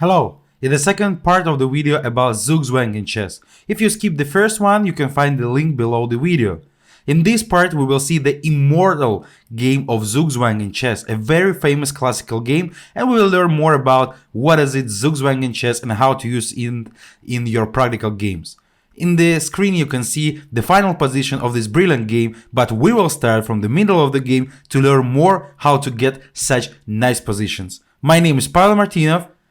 Hello! In the second part of the video about Zugzwang in chess. If you skip the first one, you can find the link below the video. In this part, we will see the Immortal game of Zugzwang in chess, a very famous classical game, and we will learn more about what is it Zugzwang in chess and how to use it in your practical games. In the screen you can see the final position of this brilliant game, but we will start from the middle of the game to learn more how to get such nice positions. My name is Pavel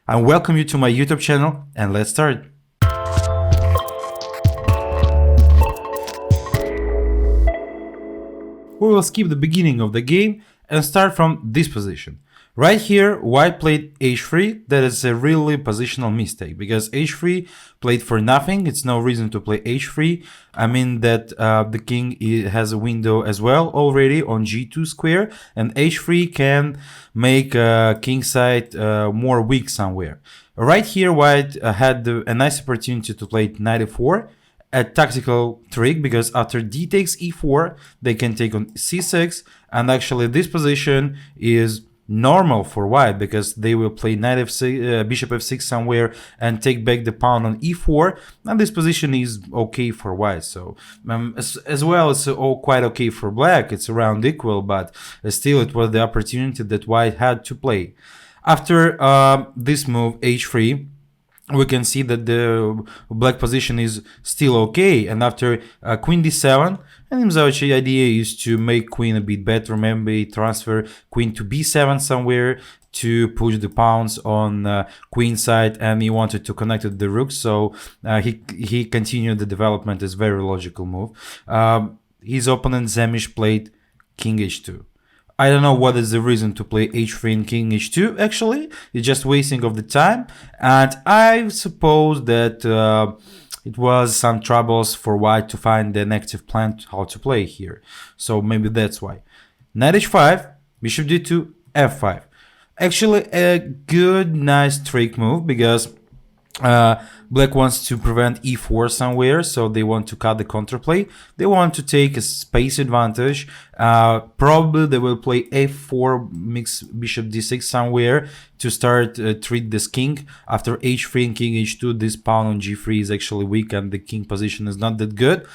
and welcome you to my YouTube channel, and let's start. We will skip the beginning of the game and start from this position. Right here, white played h3. That is a really positional mistake because h3 played for nothing. It's no reason to play h3. I mean that the king has a window as well already on g2 square, and h3 can make king side more weak somewhere. Right here, white had a nice opportunity to play knight e4. A tactical trick, because after d takes e4 they can take on c6, and actually this position is normal for white because they will play knight f6, bishop f6 somewhere and take back the pawn on e4, and this position is okay for white. So as well it's all quite okay for black. It's around equal, but still it was the opportunity that white had to play. After this move h3, we can see that the black position is still okay, and after queen d7, and Nimzovic's idea is to make queen a bit better, maybe transfer queen to b7 somewhere to push the pawns on queen side, and he wanted to connect with the rook, so he continued the development. Is very logical move. His opponent Zemish played king h2. I don't know what is the reason to play h3 and king h2. Actually, it's just wasting of the time, and I suppose that it was some troubles for white to find an active plan how to play here. So maybe that's why. Knight h5, bishop d2, f5. Actually, a good, nice trick move because black wants to prevent e4 somewhere, so they want to cut the counterplay. They want to take a space advantage. Probably they will play f4, mix bishop d6 somewhere to start treat this king. After h3 and king h2, this pawn on g3 is actually weak and the king position is not that good.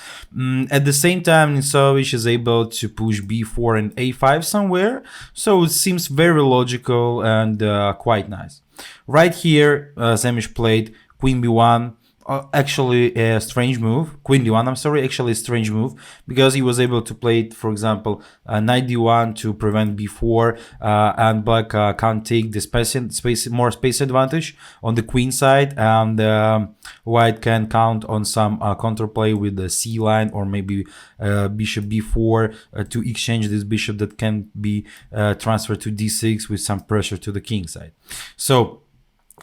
At the same time, Nimzovich is able to push b4 and a5 somewhere, so it seems very logical and quite nice. Right here, Zemish played queen b1, actually a strange move. Queen d1, I'm sorry, actually a strange move because he was able to play, for example, knight d1 to prevent b4, and black can't take the more space advantage on the queen side, and white can count on some counterplay with the c line or maybe bishop b4 to exchange this bishop that can be transferred to d6 with some pressure to the king side. So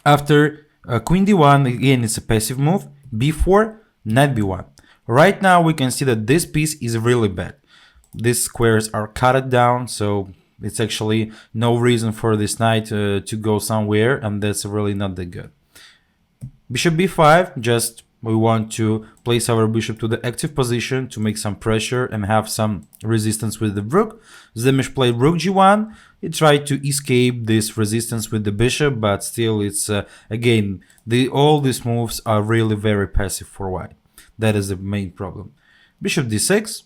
after queen d1, again it's a passive move, b4, knight b1. Right now we can see that this piece is really bad. These squares are cut down, so it's actually no reason for this knight to go somewhere, and that's really not that good. Bishop b5, just we want to place our bishop to the active position to make some pressure and have some resistance with the rook. Zemish played rook g1. He tried to escape this resistance with the bishop, but still it's again all these moves are really very passive for white. That is the main problem. Bishop d6.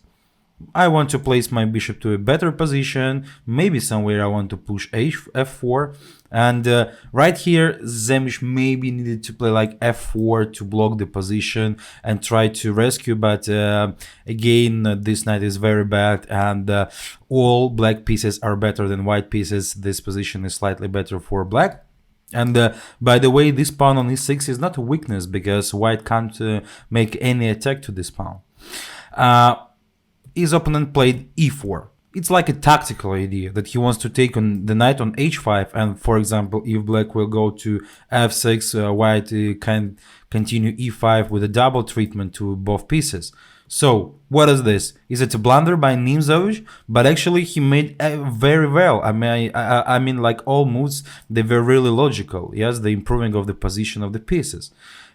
I want to place my bishop to a better position. Maybe somewhere I want to push f4, and right here Zemish maybe needed to play like f4 to block the position and try to rescue, but again this knight is very bad, and all black pieces are better than white pieces. This position is slightly better for black. And by the way, this pawn on e6 is not a weakness because white can't make any attack to this pawn. His opponent played e4. It's like a tactical idea that he wants to take on the knight on h5, and for example, if black will go to f6, white can continue e5 with a double treatment to both pieces. So what is this? Is it a blunder by Nimzovich? But actually he made very well. I mean like all moves, they were really logical. Yes, the improving of the position of the pieces.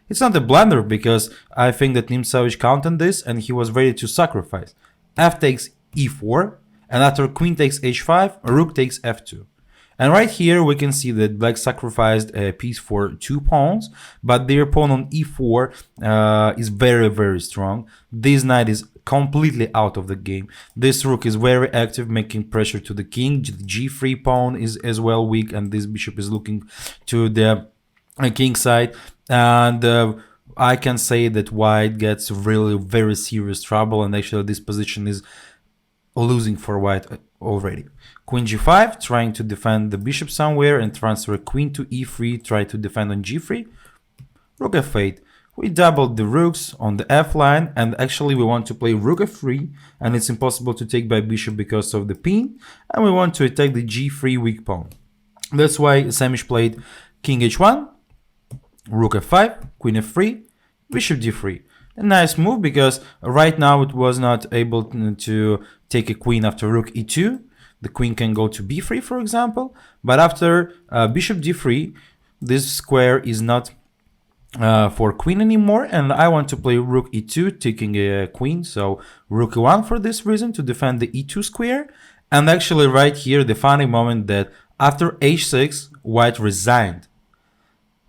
It's not a blunder because I think that Nimzovich counted this and he was ready to sacrifice. F takes e4, and after queen takes h5, rook takes f2. And right here we can see that black sacrificed a piece for 2 pawns, but their pawn on e4 is very, very strong. This knight is completely out of the game. This rook is very active, making pressure to the king. The g3 pawn is as well weak, and this bishop is looking to the king side. And I can say that white gets really very serious trouble, and actually this position is losing for white already. Queen g5, trying to defend the bishop somewhere and transfer queen to e3, try to defend on g3. Rook f8. We doubled the rooks on the f line, and actually we want to play rook f3, and it's impossible to take by bishop because of the pin, and we want to attack the g3 weak pawn. That's why Samish played king h1, rook f5, queen f3, bishop d3. A nice move, because right now it was not able to take a queen after rook e2. The queen can go to b3, for example, but after bishop d3, this square is not for queen anymore, and I want to play rook e2, taking a queen, so rook e1 for this reason, to defend the e2 square. And actually right here, the funny moment that after h6, white resigned.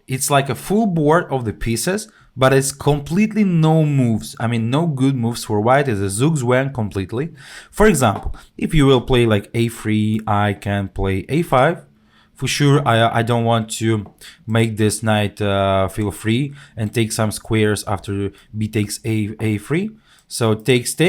It's like a full board of the pieces, but it's completely no moves. I mean, no good moves for white. It's a Zugzwang completely. For example, if you will play like a3, I can play a5. For sure, I don't want to make this knight feel free and take some squares after b takes a3. So takes,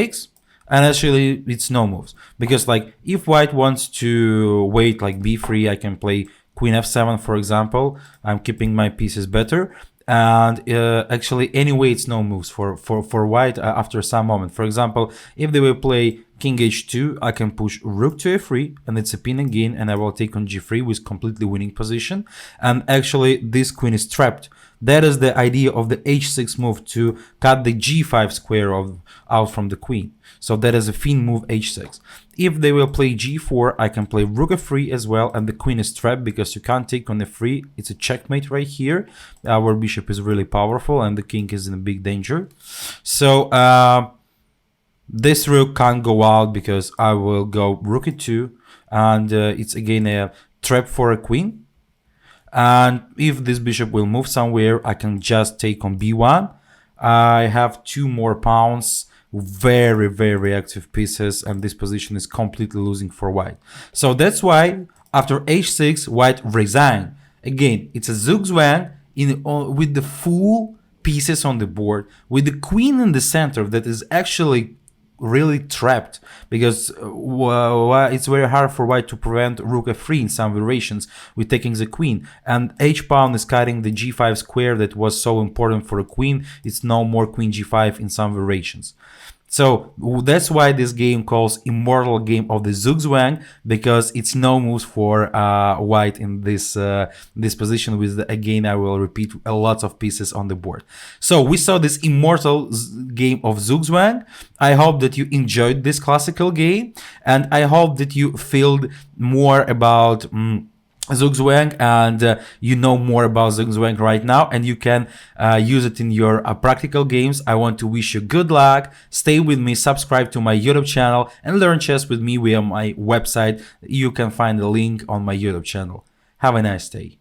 and actually it's no moves. Because like if white wants to wait like b3, I can play queen f7, for example. I'm keeping my pieces better. And actually anyway it's no moves for white after some moment. For example, if they will play king h2, I can push rook to f3, and it's a pin again, and I will take on g3 with completely winning position. And actually this queen is trapped. That is the idea of the h6 move, to cut the g5 square out from the queen. So that is a fin move h6. If they will play g4, I can play rook f3 as well, and the queen is trapped because you can't take on f3. It's a checkmate right here. Our bishop is really powerful and the king is in big danger. So this rook can't go out because I will go rook e2, and it's again a trap for a queen. And if this bishop will move somewhere, I can just take on b1. I have 2 more pawns, very, very active pieces, and this position is completely losing for white. So that's why after h6, white resigned. Again, it's a Zugzwang with the full pieces on the board, with the queen in the center that is actually really trapped, because it's very hard for white to prevent rook f3 in some variations with taking the queen, and h pawn is cutting the g5 square that was so important for a queen. It's no more queen g5 in some variations. So that's why this game calls Immortal game of the Zugzwang, because it's no moves for white in this this position with again I will repeat a lot of pieces on the board. So we saw this Immortal game of Zugzwang. I hope that you enjoyed this classical game, and I hope that you feel more about Zugzwang, and you know more about Zugzwang right now, and you can use it in your practical games. I want to wish you good luck. Stay with me, subscribe to my YouTube channel, and learn chess with me via my website. You can find the link on my YouTube channel. Have a nice day.